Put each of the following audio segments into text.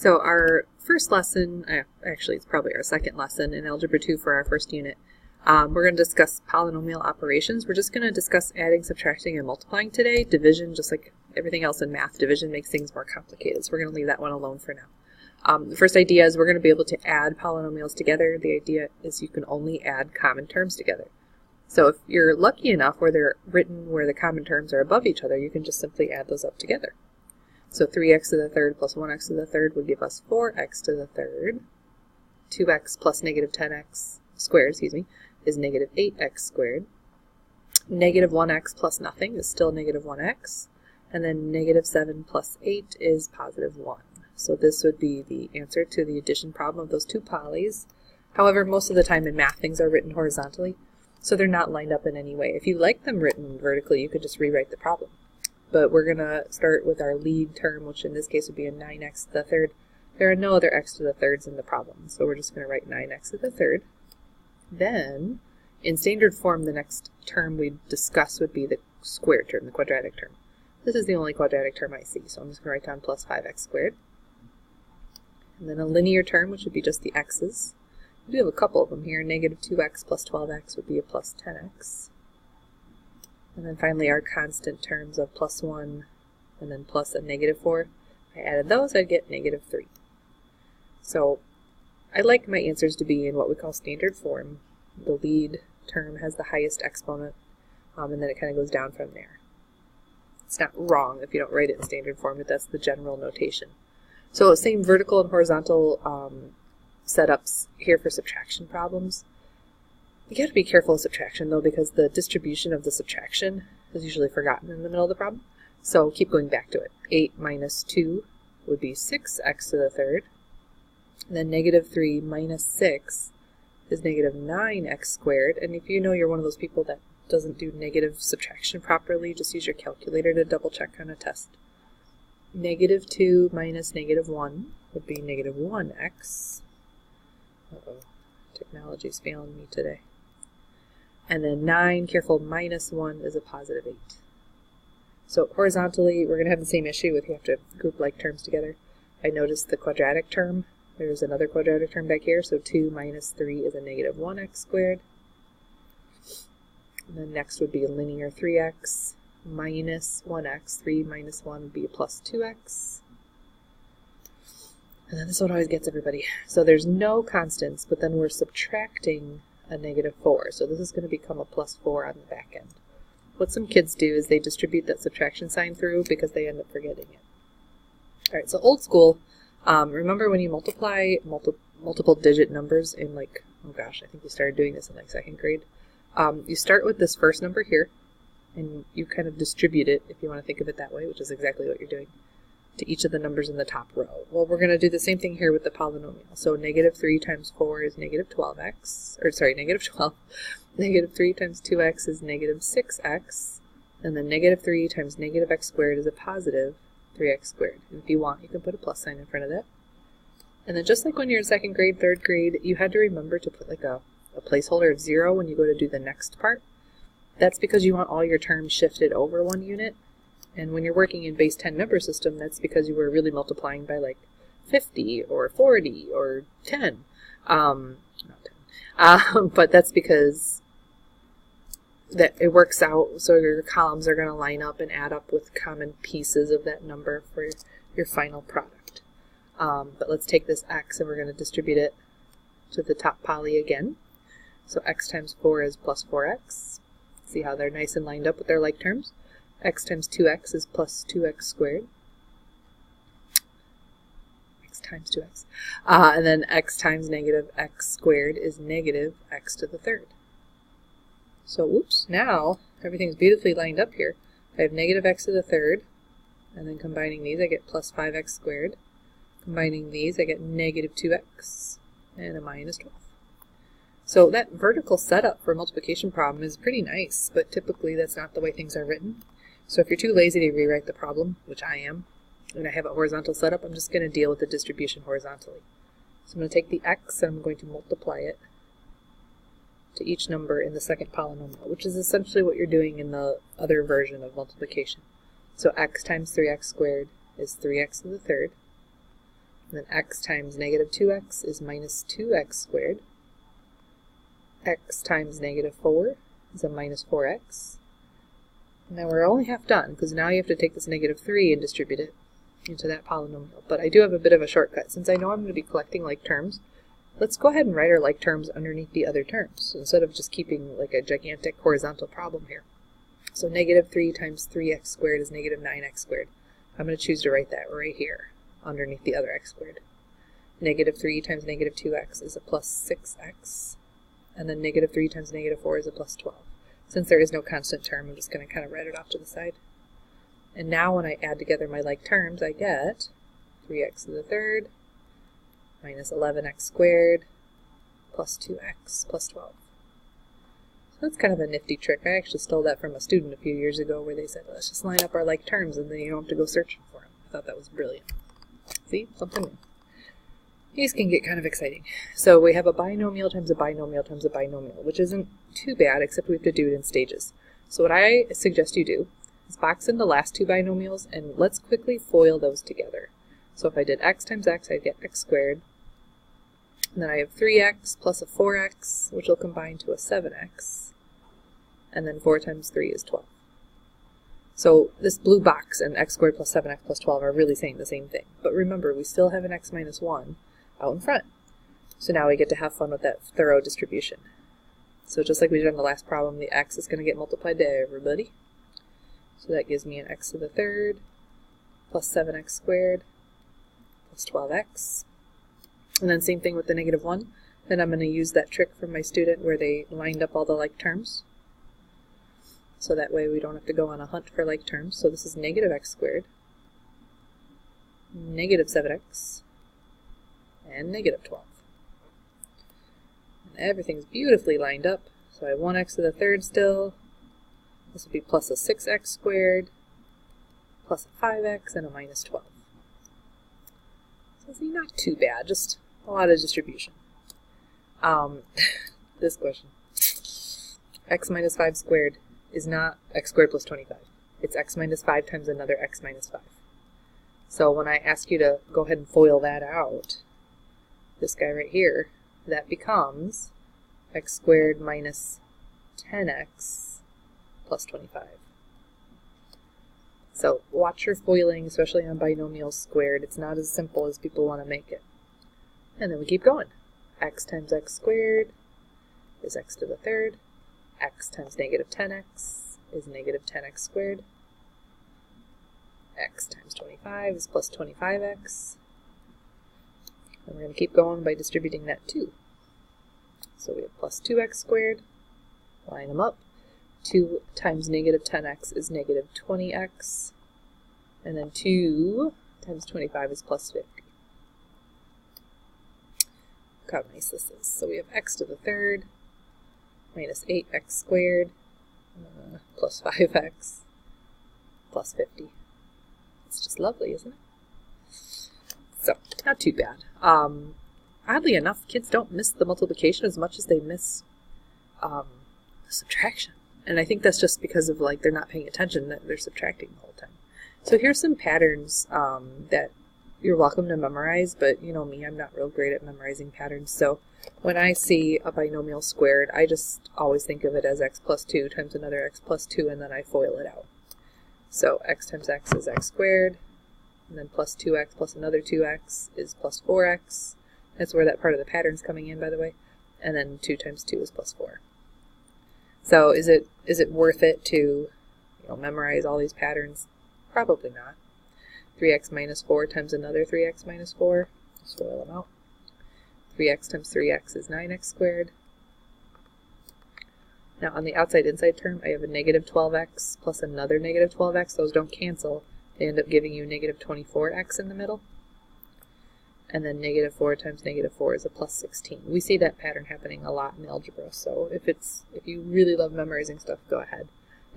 So our first lesson, actually it's probably our second lesson in Algebra 2 for our first unit, we're going to discuss polynomial operations. We're just going to discuss adding, subtracting, and multiplying today. Division, just like everything else in math, division makes things more complicated, so we're going to leave that one alone for now. The first idea is we're going to be able to add polynomials together. The idea is you can only add common terms together. So if you're lucky enough where they're written where the common terms are above each other, you can just simply add those up together. So 3x to the third plus 1x to the third would give us 4x to the third. 2x plus negative 10x squared, is negative 8x squared. Negative 1x plus nothing is still negative 1x. And then negative 7 plus 8 is positive 1. So this would be the answer to the addition problem of those two polys. However, most of the time in math things are written horizontally, so they're not lined up in any way. If you like them written vertically, you could just rewrite the problem. But we're going to start with our lead term, which in this case would be a 9x to the third. There are no other x to the thirds in the problem, so we're just going to write 9x to the third. Then, in standard form, the next term we discuss would be the squared term, the quadratic term. This is the only quadratic term I see, so I'm just going to write down plus 5x squared. And then a linear term, which would be just the x's. We do have a couple of them here. Negative 2x plus 12x would be a plus 10x. And then finally our constant terms of plus 1 and then plus a negative 4. If I added those, I'd get negative 3. So I like my answers to be in what we call standard form. The lead term has the highest exponent, and then it kind of goes down from there. It's not wrong if you don't write it in standard form, but that's the general notation. So same vertical and horizontal setups here for subtraction problems. You have to be careful of subtraction though, because the distribution of the subtraction is usually forgotten in the middle of the problem. So keep going back to it. 8 minus 2 would be 6x to the third. And then negative 3 minus 6 is negative 9x squared. And if you know you're one of those people that doesn't do negative subtraction properly, just use your calculator to double check on a test. Negative 2 minus negative 1 would be negative 1x. Uh-oh, technology's failing me today. And then 9, careful, minus 1 is a positive 8. So horizontally, we're going to have the same issue with you have to group like terms together. I noticed the quadratic term. There's another quadratic term back here, so 2 minus 3 is a negative 1x squared. And then next would be a linear 3x minus 1x. 3 minus 1 would be a plus 2x. And then this one always gets everybody. So there's no constants, but then we're subtracting a negative 4. So this is going to become a plus 4 on the back end. What some kids do is they distribute that subtraction sign through because they end up forgetting it. Alright, so old school, remember when you multiply multiple digit numbers in like, oh gosh, I think we started doing this in like second grade. You start with this first number here, and you kind of distribute it, if you want to think of it that way, which is exactly what you're doing, to each of the numbers in the top row. Well, we're going to do the same thing here with the polynomial. So negative 3 times 4 is negative 12x, or sorry, negative 12. Negative 3 times 2x is negative 6x, and then negative 3 times negative x squared is a positive 3x squared. And if you want, you can put a plus sign in front of that. And then just like when you're in second grade, third grade, you had to remember to put like a placeholder of 0 when you go to do the next part. That's because you want all your terms shifted over one unit. And when you're working in base 10 number system, that's because you were really multiplying by like 50 or 40 or 10. Not 10. But that's because that it works out, so your columns are going to line up and add up with common pieces of that number for your final product. But let's take this x and we're going to distribute it to the top poly again. So x times 4 is plus 4x. See how they're nice and lined up with their like terms? X times 2x is plus 2x squared. X times 2x. And then x times negative x squared is negative x to the third. So, whoops, now everything's beautifully lined up here. I have negative x to the third, and then combining these I get plus 5x squared. Combining these I get negative 2x, and a minus 12. So that vertical setup for a multiplication problem is pretty nice, but typically that's not the way things are written. So if you're too lazy to rewrite the problem, which I am, and I have a horizontal setup, I'm just going to deal with the distribution horizontally. So I'm going to take the x and I'm going to multiply it to each number in the second polynomial, which is essentially what you're doing in the other version of multiplication. So x times 3x squared is 3x to the third. And then x times negative 2x is minus 2x squared. X times negative 4 is a minus 4x. Now we're only half done, because now you have to take this negative 3 and distribute it into that polynomial. But I do have a bit of a shortcut. Since I know I'm going to be collecting like terms, let's go ahead and write our like terms underneath the other terms, instead of just keeping like a gigantic horizontal problem here. So negative 3 times 3x squared is negative 9x squared. I'm going to choose to write that right here, underneath the other x squared. Negative 3 times negative 2x is a plus 6x. And then negative 3 times negative 4 is a plus 12. Since there is no constant term, I'm just going to kind of write it off to the side. And now when I add together my like terms, I get 3x to the third minus 11x squared plus 2x plus 12. So that's kind of a nifty trick. I actually stole that from a student a few years ago where they said, let's just line up our like terms and then you don't have to go searching for them. I thought that was brilliant. See? Something new. These can get kind of exciting. So we have a binomial times a binomial times a binomial, which isn't too bad, except we have to do it in stages. So what I suggest you do is box in the last two binomials, and let's quickly FOIL those together. So if I did x times x, I'd get x squared. And then I have 3x plus a 4x, which will combine to a 7x. And then 4 times 3 is 12. So this blue box and x squared plus 7x plus 12 are really saying the same thing. But remember, we still have an x minus 1 out in front. So now we get to have fun with that thorough distribution. So just like we did on the last problem, the x is going to get multiplied to everybody. So that gives me an x to the third plus 7x squared plus 12x. And then same thing with the negative 1. Then I'm going to use that trick from my student where they lined up all the like terms. So that way we don't have to go on a hunt for like terms. So this is negative x squared, negative 7x, and negative 12. And everything's beautifully lined up. So I have 1x to the third still. This would be plus a 6x squared, plus a 5x, and a minus 12. So see, not too bad, just a lot of distribution. This question. X minus 5 squared is not x squared plus 25. It's x minus 5 times another x minus 5. So when I ask you to go ahead and FOIL that out, this guy right here, that becomes x squared minus 10x plus 25. So watch your FOILing, especially on binomials squared. It's not as simple as people want to make it. And then we keep going. X times x squared is x to the third. X times negative 10x is negative 10x squared. X times 25 is plus 25x. And we're going to keep going by distributing that too. So we have plus 2x squared. Line them up. 2 times negative 10x is negative 20x. And then 2 times 25 is plus 50. Look how nice this is. So we have x to the third minus 8x squared plus 5x plus 50. It's just lovely, isn't it? So, not too bad. Oddly enough, kids don't miss the multiplication as much as they miss the subtraction. And I think that's just because of, like, they're not paying attention, that they're subtracting the whole time. So here's some patterns that you're welcome to memorize, but you know me, I'm not real great at memorizing patterns. So when I see a binomial squared, I just always think of it as x plus 2 times another x plus 2, and then I FOIL it out. So x times x is x squared, and then plus 2x plus another 2x is plus 4x. That's where that part of the pattern's coming in, by the way. And then 2 times 2 is plus 4. So is it worth it to memorize all these patterns? Probably not. 3x minus 4 times another 3x minus 4. Just FOIL them out. 3x times 3x is 9x squared. Now on the outside-inside term, I have a negative 12x plus another negative 12x. Those don't cancel. They end up giving you negative 24x in the middle. And then negative 4 times negative 4 is a plus 16. We see that pattern happening a lot in algebra, so if you really love memorizing stuff, go ahead.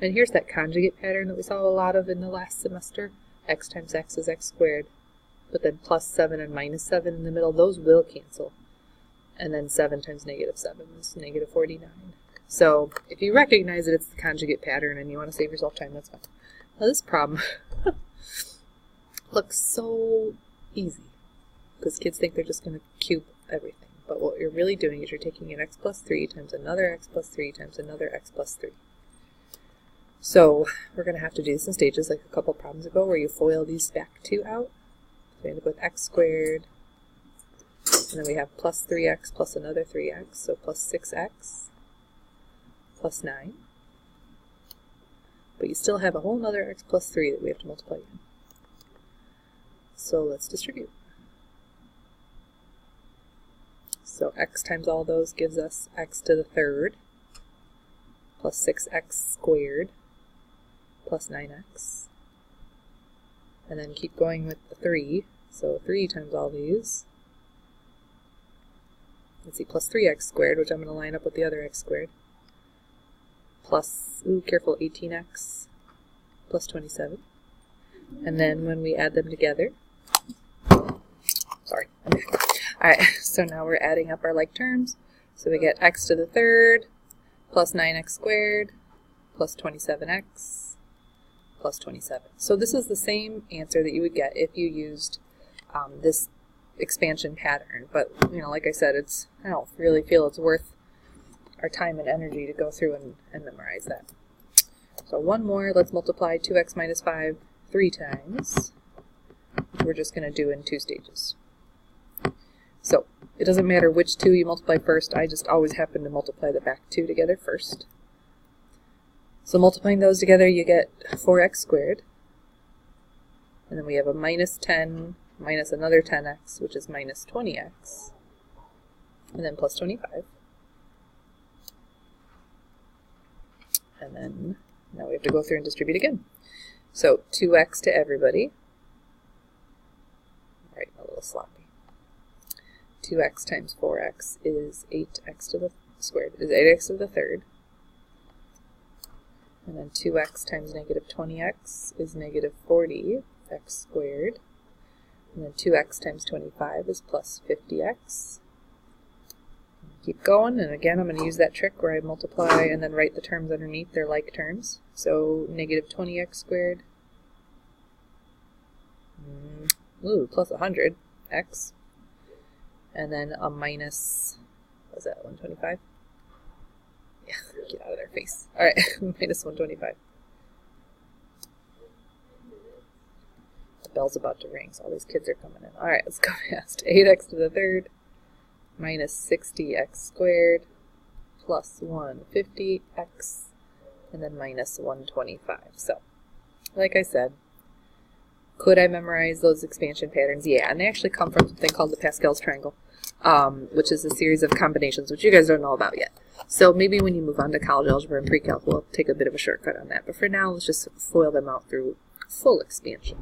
And here's that conjugate pattern that we saw a lot of in the last semester. X times x is x squared, but then plus 7 and minus 7 in the middle, those will cancel. And then 7 times negative 7 is negative 49. So if you recognize that it's the conjugate pattern and you want to save yourself time, that's fine. Now this problem looks so easy. because kids think they're just going to cube everything. But what you're really doing is you're taking an x plus 3 times another x plus 3 times another x plus 3. So we're going to have to do this in stages like a couple problems ago where you FOIL these back 2 out. So we end up with x squared, and then we have plus 3x plus another 3x, so plus 6x plus 9. But you still have a whole other x plus 3 that we have to multiply in. So let's distribute. So x times all those gives us x to the third plus 6x squared plus 9x. And then keep going with the 3. So 3 times all these. Let's see, plus 3x squared, which I'm going to line up with the other x squared. Plus, ooh, careful, 18x plus 27. And then when we add them together, sorry. Alright, so now we're adding up our like terms. So we get x to the third plus 9x squared plus 27x plus 27. So this is the same answer that you would get if you used this expansion pattern. But, you know, like I said, I don't really feel it's worth our time and energy to go through and memorize that. So one more, let's multiply 2x minus 5 3 times. We're just going to do in 2 stages. So it doesn't matter which 2 you multiply first, I just always happen to multiply the back 2 together first. So multiplying those together you get 4x squared, and then we have a minus 10 minus another 10x, which is minus 20x, and then plus 25. And then now we have to go through and distribute again. So 2x to everybody. All right, a little sloppy. 2x times 4x is 8x to the squared, is 8x to the third. And then 2x times negative 20x is negative 40x squared. And then 2x times 25 is plus 50x. Keep going, and again I'm going to use that trick where I multiply and then write the terms underneath, they're like terms. So negative 20x squared, plus 100x, and then a minus, what was that, 125? Yeah, get out of their face. Alright, minus 125. The bell's about to ring, so all these kids are coming in. Alright, let's go fast. 8x to the third minus 60x squared plus 150x, and then minus 125. So, like I said, could I memorize those expansion patterns? Yeah, and they actually come from something called the Pascal's triangle, which is a series of combinations, which you guys don't know about yet. So maybe when you move on to college algebra and pre-calc, we'll take a bit of a shortcut on that. But for now, let's just FOIL them out through full expansion.